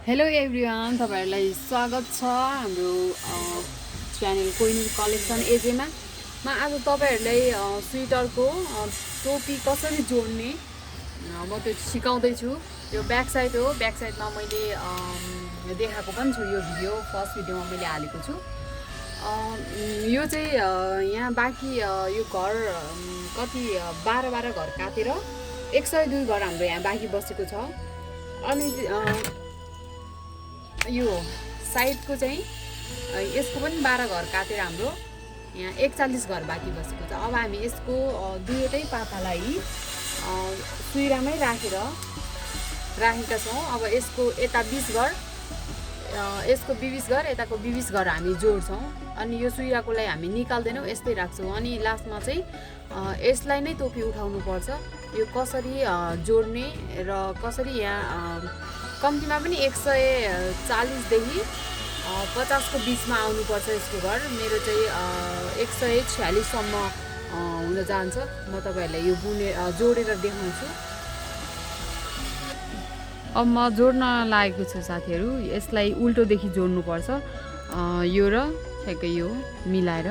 Hello everyone, तपाईहरुलाई स्वागत छ हाम्रो च्यानल कोहिनर कलेक्सन एजेमा। म आज तपाईहरुलाई स्वेटरको टोपी कसरी जोड्ने म त्यो सिकाउँदै छु। यो ब्याक साइड हो। ब्याक साइडमा मैले देखाएको पनि छु। यो भिडियो फर्स्ट भिडियोमा मैले हालेको छु। यो चाहिँ यहाँ बाँकी यो घर कति 12 घर काटेर 102 घर हाम्रो यहाँ बाँकी बसेको छ। अनि यो साइडको चाहिँ यसको पनि 12 घर काटेर हाम्रो यहाँ 41 घर बाँकी बसेको छ। अब हामी यसको दुईवटै पातालाई सुइरामै राखेका छौँ। अब यसको यता 20 घर, यसको 20 घर, यताको 20 घर हामी जोड्छौँ। अनि यो सुइराकोलाई हामी निकाल्दैनौँ, यस्तै राख्छौँ। अनि लास्टमा चाहिँ यसलाई नै टोपी उठाउनु पर्छ। यो कसरी जोड्ने र कसरी यहाँ कम्तीमा पनि 140 देखि 50 को बिचमा आउनुपर्छ यसको घर। मेरो चाहिँ 146 सम्म हुन जान्छ। म तपाईहरुलाई यो जोडेर देखाउँछु। अब म जोड्न लागेको छु साथीहरु। यसलाई उल्टोदेखि जोड्नुपर्छ। यो र ठ्याक्कै यो मिलाएर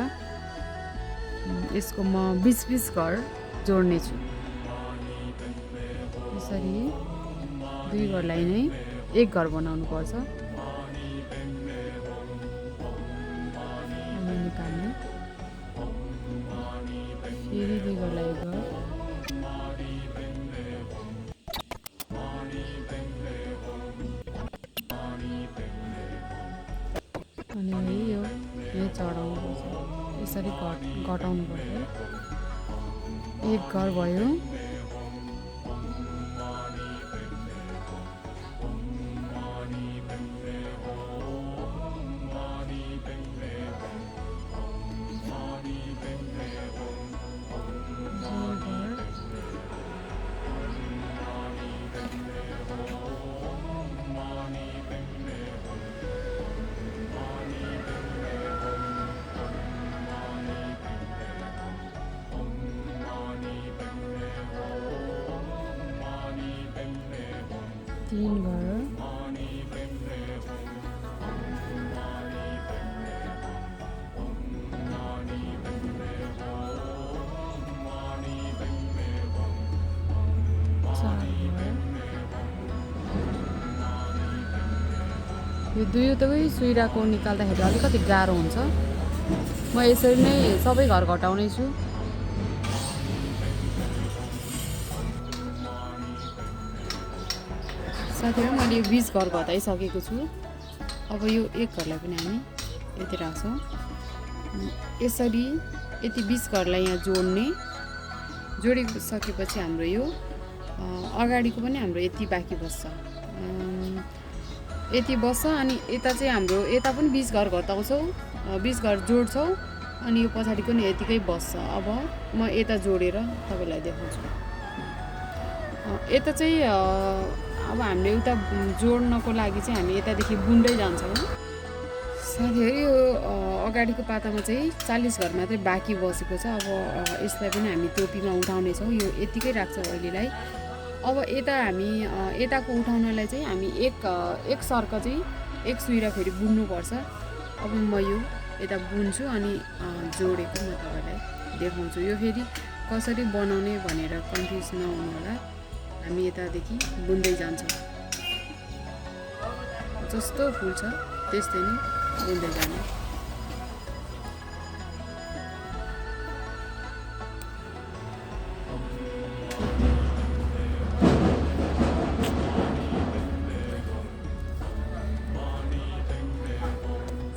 यसको म 20 घर जोड्ने छु। यसरी दुई घरलाई नै एक घर बनाउनु पर्छ। अनि निकाल्ने फेरि दुई घरलाई एक घर, अनि यो चढाउनु पर्छ। यसरी घटाउनु पर्छ। एक घर भयो। तीन घर, यो दुईवटै सुइराको निकाल्दाखेरि अलिकति गाह्रो हुन्छ। म यसरी नै सबै घर घटाउने छु। साथीहरु, मैले 20 घर घटाइसकेको छु। अब यो एक घरलाई पनि हामी यति राख्छौँ। यसरी यति 20 घरलाई यहाँ जोडिसकेपछि हाम्रो यो अगाडिको पनि हाम्रो यति बाँकी बस्छ। यति बस्छ। अनि यता चाहिँ हाम्रो यता पनि 20 घर घटाउँछौँ, 20 घर जोड्छौँ। अनि यो पछाडिको नि यतिकै बस्छ। अब म यता जोडेर तपाईलाई देखाउँछु। यता चाहिँ अब हामीले उता जोड्नको लागि चाहिँ हामी यतादेखि बुन्दै जान्छौँ। साथीहरु, यो अगाडिको पातामा चाहिँ 40 घर मात्रै बाँकी बसेको छ। अब यसलाई पनि हामी टोपीमा उठाउनेछौँ। यो यतिकै राख्छौँ अहिलेलाई। अब यता हामी यताको उठाउनलाई चाहिँ हामी एक सर्क चाहिँ एक सुइरा फेरि बुन्नुपर्छ। अब म यो यता बुन्छु अनि जोडेको म तपाईलाई देखाउँछु। यो फेरि कसरी बनाउने भनेर कन्फ्युज नहुनु होला। हामी यतादेखि बुन्दै जान्छौँ। जस्तो फुल छ त्यस्तै नै बुन्दै जाने।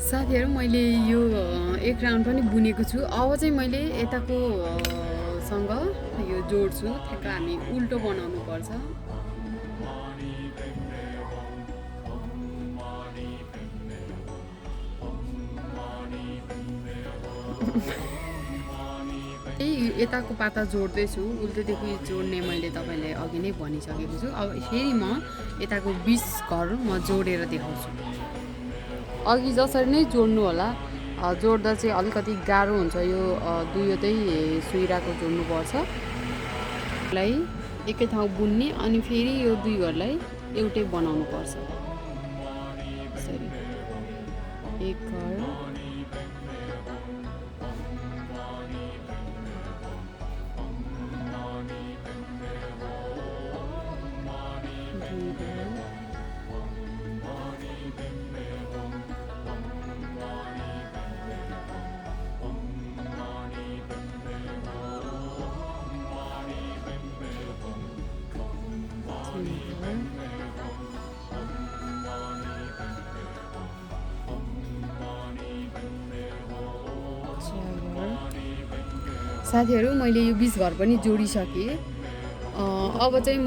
साथीहरु, मैले यो एक राउन्ड पनि बुनेको छु। अब चाहिँ मैले यताको सँग यो जोड्छु। ठ्याक्क हामी उल्टो बनाउनु पर्छ। यताको पाता जोड्दैछु। उल्टोदेखि जोड्ने मैले तपाईलाई अघि नै भनिसकेको छु। अब फेरि म यताको 20 घर म जोडेर देखाउँछु। अघि जसरी नै जोड्नु होला। जोड्दा चाहिँ अलिकति गाह्रो हुन्छ। यो दुईवटै सुइराको जोड्नुपर्छ। एकै ठाउँ बुन्ने अनि फेरि यो दुई घरलाई एउटै बनाउनु पर्छ। एक घर, दुई घर, साथीहरू मैले यो 20 घर पनि जोडिसकेँ। अब चाहिँ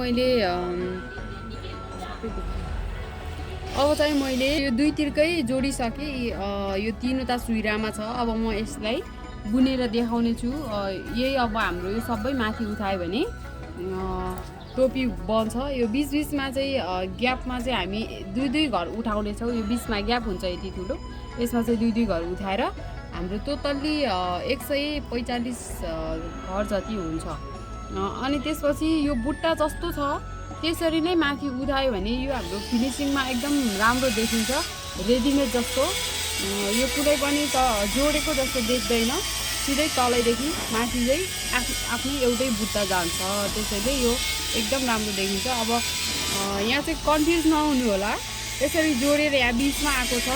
मैले यो दुईतिरकै जोडिसकेँ। यो तीनवटा सुइरामा छ। अब म यसलाई बुनेर देखाउने छु। यही अब हाम्रो यो सबै माथि उठायो भने टोपी बन्छ। यो बिचमा चाहिँ ग्यापमा चाहिँ हामी दुई घर उठाउने छौँ। यो बिचमा ग्याप हुन्छ यति ठुलो, यसमा चाहिँ दुई घर उठाएर हाम्रो टोटल्ली 145 घर जति हुन्छ। अनि त्यसपछि यो बुट्टा जस्तो छ त्यसरी नै माथि उठायो भने यो हाम्रो फिनिसिङमा एकदम राम्रो देखिन्छ, रेडिमेड जस्तो। यो कुनै पनि त जोडेको जस्तो देख्दैन, सिधै तलैदेखि माथि चाहिँ आफ्नै एउटै बुट्टा जान्छ, त्यसैले यो एकदम राम्रो देखिन्छ। अब यहाँ चाहिँ कन्फ्युज नहुनु होला, यसरी जोडेर यहाँ बिचमा आएको छ।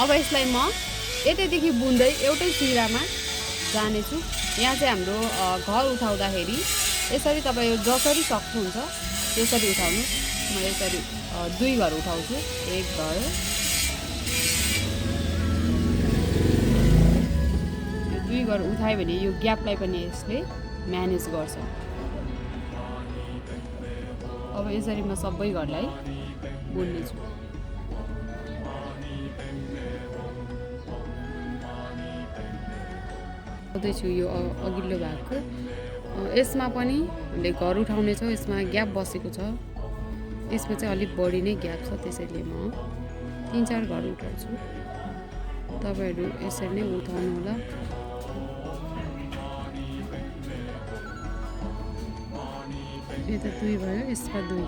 अब यसलाई म यतैदेखि बुन्दै एउटै सुइरामा जानेछु। यहाँ चाहिँ हाम्रो घर उठाउँदाखेरि यसरी तपाईँ जसरी सक्नुहुन्छ त्यसरी उठाउनु। म यसरी 2 घर उठाउँछु, 1 घर, यो 2 घर उठायो भने यो ग्यापलाई पनि यसले म्यानेज गर्छ। अब यसरी म सबै घरलाई बुन्नेछु। छु यो अघिल्लो भागको, यसमा पनि हामीले घर उठाउने छौँ। यसमा ग्याप बसेको छ, यसमा चाहिँ अलिक बढी नै ग्याप छ, त्यसैले म 3-4 घर उठाउँछु। तपाईँहरू यसरी नै उठाउनु होला। यता 2 भयो, यसमा 2।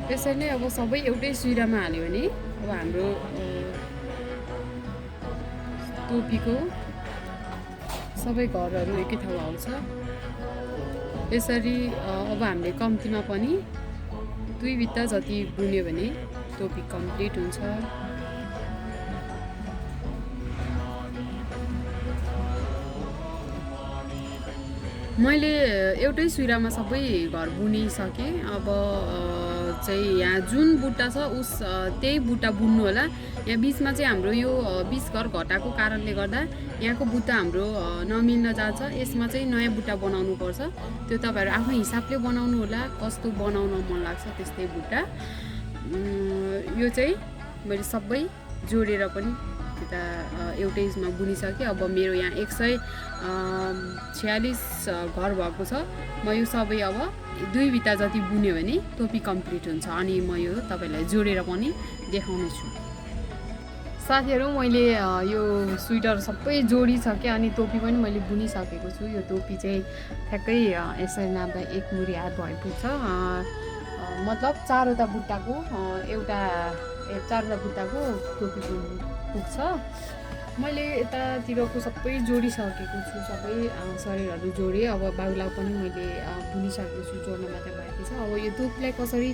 यसरी नै अब सबै एउटै सुइरामा हाल्यो भने अब हाम्रो टोपीको सबै घरहरू एकै ठाउँ आउँछ। यसरी अब हामीले कम्तीमा पनि 2 बित्ता जति बुन्यो भने टोपी कम्प्लिट हुन्छ। मैले एउटै सुइरामा सबै घर बुनिसकेँ। अब चाहिँ यहाँ जुन बुट्टा छ त्यही बुट्टा बुन्नु होला। यहाँ बिचमा चाहिँ हाम्रो यो 20 घर घटाएको कारणले गर्दा यहाँको बुट्टा हाम्रो नमिल्न जान्छ। यसमा चाहिँ नयाँ बुट्टा बनाउनु पर्छ। त्यो तपाईँहरू आफ्नो हिसाबले बनाउनु होला, कस्तो बनाउन मन लाग्छ त्यस्तै बुट्टा। यो चाहिँ मैले सबै जोडेर पनि यता एउटै उसमा बुनिसकेँ। अब मेरो यहाँ 146 घर भएको छ। म यो सबै अब 2 बित्ता जति बुन्यो भने टोपी कम्प्लिट हुन्छ। अनि म यो तपाईँलाई जोडेर पनि देखाउने छु। साथीहरू मैले यो स्वेटर सबै जोडिसकेँ अनि टोपी पनि मैले बुनिसकेको छु। यो टोपी चाहिँ ठ्याक्कै यसरी नाप्दा 1 मुरी हात भइपुग्छ। मतलब 4वटा बुट्टाको टोपी पुग्छ। मैले यतातिरको सबै जोडिसकेको छु, सबै शरीरहरू जोडेँ। अब बाहुला पनि मैले बुनिसकेको छु, जोड्न मात्रै बाँकी छ। अब यो टोपीलाई कसरी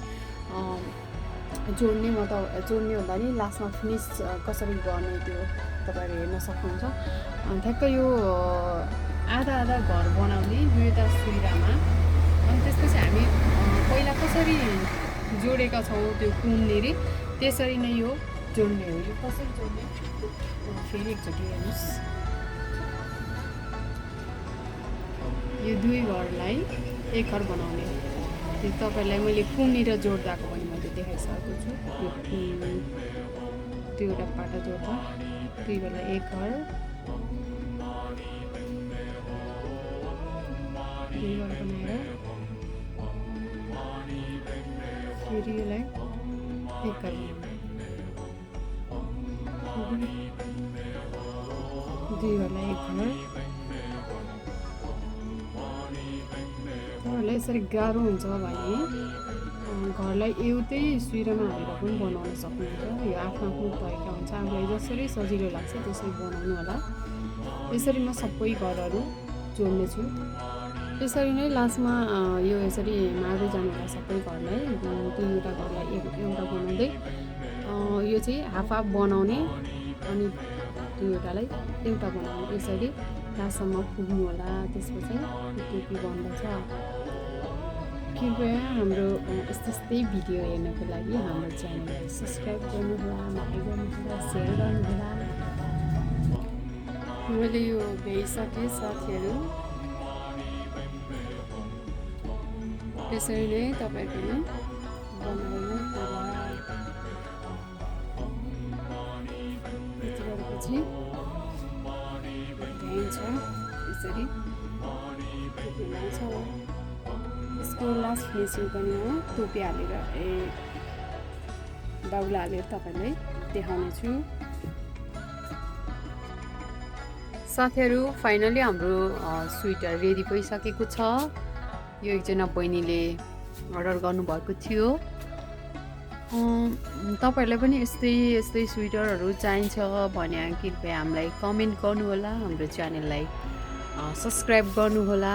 जोड्ने भन्दा नि लास्टमा फिनिस कसरी गर्ने त्यो तपाईँहरू हेर्न सक्नुहुन्छ। ठ्याक्कै यो आधा घर बनाउने 2वटा सुइरामा। अनि त्यसपछि हामी पहिला कसरी जोडेका छौँ त्यो कुननेरि त्यसरी नै यो जोड्ने हो। यो कसरी जोड्ने फेरि एकचोटि हेर्नुहोस्। यो 2 घरलाई 1 घर बनाउने, त्यो तपाईँलाई मैले कुननिर जोड्दाको पनि मैले देखाइसकेको छु। त्यो एउटा पाटा जोड्दा 2 घरलाई 1 घर, 2 घर बनाएर फेरि यसलाई एक घर दुईहरूलाई एक घर। तपाईँहरूलाई यसरी गाह्रो हुन्छ भने घरलाई एउटै सुइरोमा हालेर पनि बनाउन सक्नुहुन्छ। यो आफ्नो आफ्नो तरिका हुन्छ, आफूलाई जसरी सजिलो लाग्छ त्यसरी बनाउनु होला। यसरी म सबै घरहरू जोड्नेछु। यसरी नै लास्टमा यो यसरी मार्दै जानु होला सबै घरलाई, दुईवटा घरलाई एउटा बनाउँदै यो चाहिँ हाफ हाफ बनाउने अनि दुईवटालाई एउटा बनाउने, यसरी लास्टसम्म पुग्नु होला। त्यसपछि टोपी बन्दछ। कृपया हाम्रो यस्तै भिडियो हेर्नको लागि हाम्रो च्यानललाई सब्सक्राइब गर्नुहोला, लाइक गर्नुहोला, सेयर गर्नुहोला। मैले यो भ्याइसकेँ साथीहरू। त्यसरी नै तपाईँ पनि बनाउनु होला। यति गरेपछि भ्याइन्छ यसरी बनाउँछ। यसको लास्ट फिनिसिङ पनि म टोपी हालेर दाउला हालेर तपाईँलाई देखाउने छु। साथीहरू फाइनली हाम्रो स्वेटर रेडी भइसकेको छ। यो एकजना बहिनीले अर्डर गर्नुभएको थियो। तपाईँहरूलाई पनि यस्तै स्वेटरहरू चाहिन्छ भने कृपया हामीलाई कमेन्ट गर्नुहोला, हाम्रो च्यानललाई सब्सक्राइब गर्नुहोला।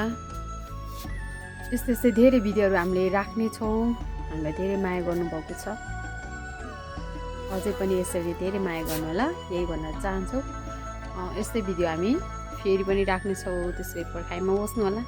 यस्तै धेरै भिडियोहरू हामीले राख्ने छौँ। हामीलाई धेरै माया गर्नुभएको छ, अझै पनि यसरी धेरै माया गर्नुहोला, यही भन्न चाहन्छौँ। यस्तै भिडियो हामी फेरि पनि राख्नेछौँ, त्यसै पर्खाइमा बस्नु होला।